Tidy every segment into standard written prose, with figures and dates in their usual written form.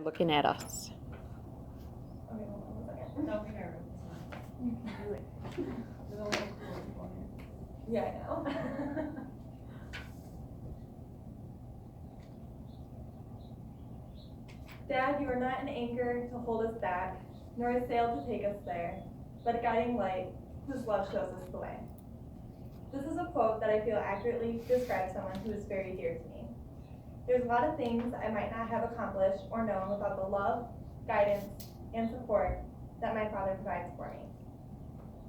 looking at us. Okay, hold on 1 second. Don't be nervous. You can do it. There's only 4 people here. Yeah, I know. Dad, you are not an anchor to hold us back, nor a sail to take us there, but a guiding light whose love shows us the way. This is a quote that I feel accurately describes someone who is very dear to me. There's a lot of things I might not have accomplished or known without the love, guidance, and support that my father provides for me.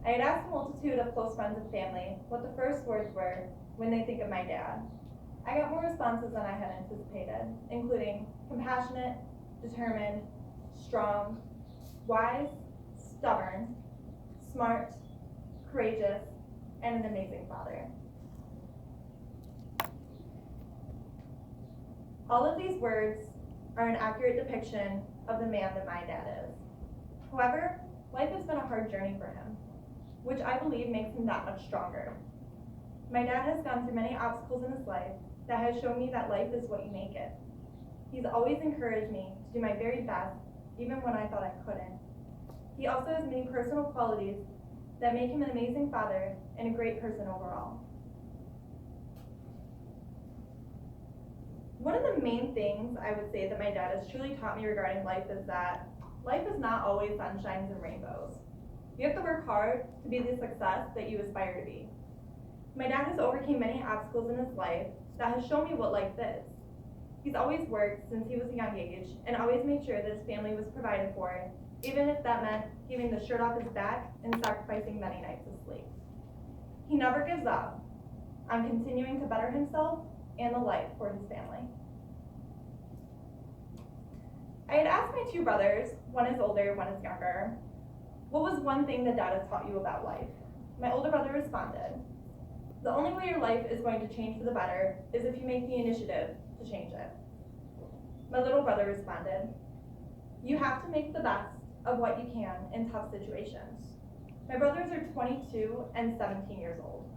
I had asked a multitude of close friends and family what the first words were when they think of my dad. I got more responses than I had anticipated, including compassionate, determined, strong, wise, stubborn, smart, courageous, and an amazing father. All of these words are an accurate depiction of the man that my dad is. However, life has been a hard journey for him, which I believe makes him that much stronger. My dad has gone through many obstacles in his life that has shown me that life is what you make it. He's always encouraged me to do my very best, even when I thought I couldn't. He also has many personal qualities that make him an amazing father and a great person overall. One of the main things I would say that my dad has truly taught me regarding life is that life is not always sunshines and rainbows. You have to work hard to be the success that you aspire to be. My dad has overcome many obstacles in his life that has shown me what life is. He's always worked since he was a young age and always made sure that his family was provided for, even if that meant giving the shirt off his back and sacrificing many nights of sleep. He never gives up on continuing to better himself and the life for his family. I had asked my two brothers, one is older, one is younger, what was one thing that dad has taught you about life? My older brother responded, the only way your life is going to change for the better is if you make the initiative to change it. My little brother responded, you have to make the best of what you can in tough situations. My brothers are 22 and 17 years old,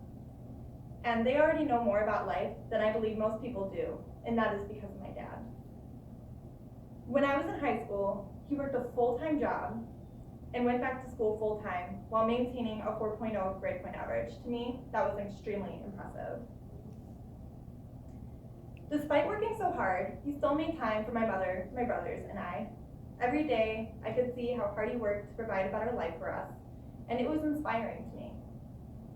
and they already know more about life than I believe most people do, and that is because of my dad. When I was in high school, he worked a full-time job and went back to school full-time while maintaining a 4.0 grade point average. To me, that was extremely impressive. Despite working so hard, he still made time for my mother, my brothers, and I. Every day, I could see how hard he worked to provide a better life for us, and it was inspiring to me.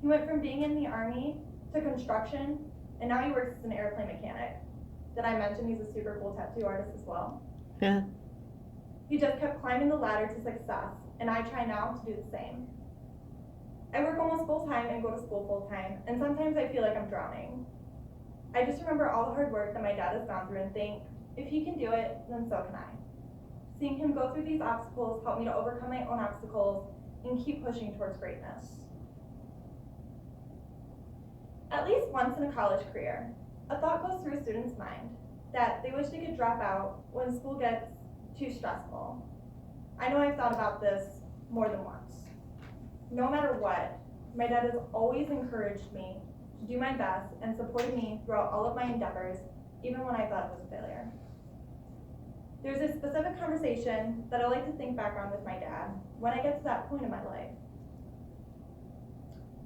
He went from being in the Army to construction, and now he works as an airplane mechanic. Did I mention he's a super cool tattoo artist as well? Yeah. He just kept climbing the ladder to success, and I try now to do the same. I work almost full-time and go to school full-time, and sometimes I feel like I'm drowning. I just remember all the hard work that my dad has gone through and think, if he can do it, then so can I. Seeing him go through these obstacles helped me to overcome my own obstacles and keep pushing towards greatness. At least once in a college career, a thought goes through a student's mind that they wish they could drop out when school gets too stressful. I know I've thought about this more than once. No matter what, my dad has always encouraged me to do my best and supported me throughout all of my endeavors, even when I thought it was a failure. There's a specific conversation that I like to think back on with my dad when I get to that point in my life.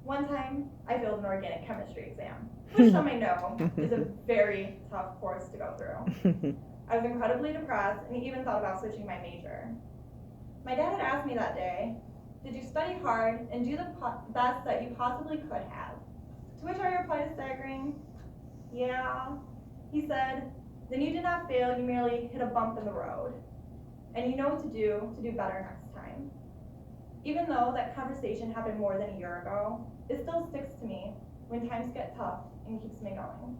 One time, I failed an organic chemistry exam, which some may know is a very tough course to go through. I was incredibly depressed and even thought about switching my major. My dad had asked me that day, did you study hard and do the best that you possibly could have? To which I replied staggering, yeah. He said, then you did not fail, you merely hit a bump in the road. And you know what to do better next time. Even though that conversation happened more than a year ago, it still sticks to me when times get tough and keeps me going.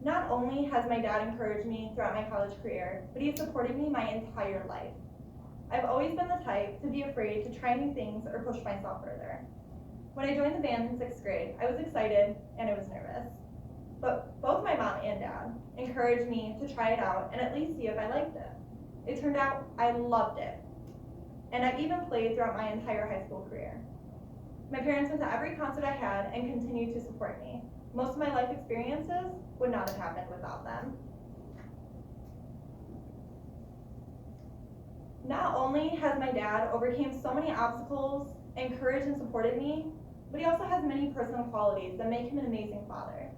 Not only has my dad encouraged me throughout my college career, but he has supported me my entire life. I've always been the type to be afraid to try new things or push myself further. When I joined the band in 6th grade, I was excited and I was nervous. But both my mom and dad encouraged me to try it out and at least see if I liked it. It turned out I loved it. And I've even played throughout my entire high school career. My parents went to every concert I had and continued to support me. Most of my life experiences would not have happened without them. only has my dad overcame so many obstacles, encouraged and supported me, but he also has many personal qualities that make him an amazing father.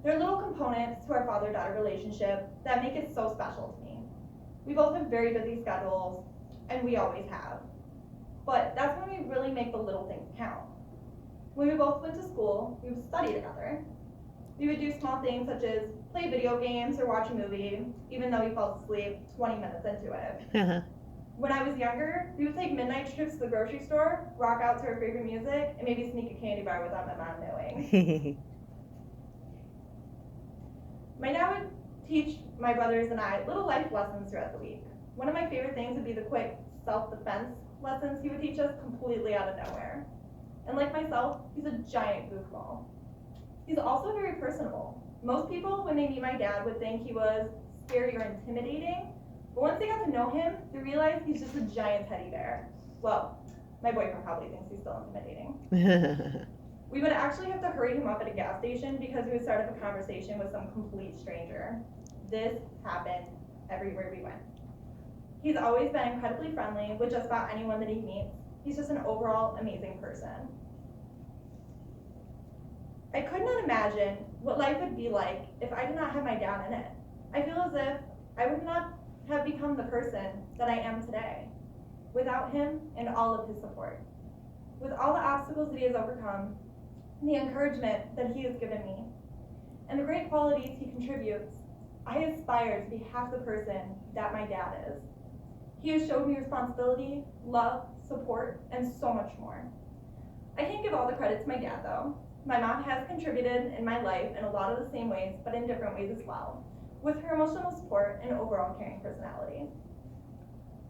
There are little components to our father-daughter relationship that make it so special to me. We both have very busy schedules, and we always have. But that's when we really make the little things count. When we both went to school, we would study together. We would do small things such as play video games or watch a movie, even though we fell asleep 20 minutes into it. When I was younger, we would take midnight trips to the grocery store, rock out to our favorite music, and maybe sneak a candy bar without my mom knowing. My dad would teach my brothers and I little life lessons throughout the week. One of my favorite things would be the quick self-defense lessons he would teach us completely out of nowhere. And like myself, he's a giant goofball. He's also very personable. Most people, when they meet my dad, would think he was scary or intimidating, but once they got to know him, they realized he's just a giant teddy bear. Well, my boyfriend probably thinks he's still intimidating. We would actually have to hurry him up at a gas station because he would start up a conversation with some complete stranger. This happened everywhere we went. He's always been incredibly friendly with just about anyone that he meets. He's just an overall amazing person. I could not imagine what life would be like if I did not have my dad in it. I feel as if I would not have become the person that I am today without him and all of his support. With all the obstacles that he has overcome, the encouragement that he has given me, and the great qualities he contributes, I aspire to be half the person that my dad is. He has showed me responsibility, love, support, and so much more. I can't give all the credit to my dad though. My mom has contributed in my life in a lot of the same ways, but in different ways as well, with her emotional support and overall caring personality.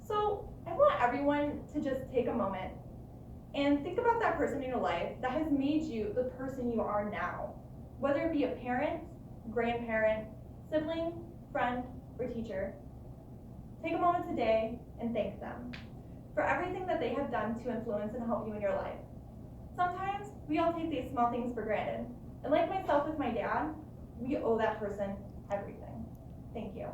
So I want everyone to just take a moment and think about that person in your life that has made you the person you are now, whether it be a parent, grandparent, sibling, friend, or teacher. Take a moment today and thank them for everything that they have done to influence and help you in your life. Sometimes we all take these small things for granted, and like myself with my dad, we owe that person everything. Thank you.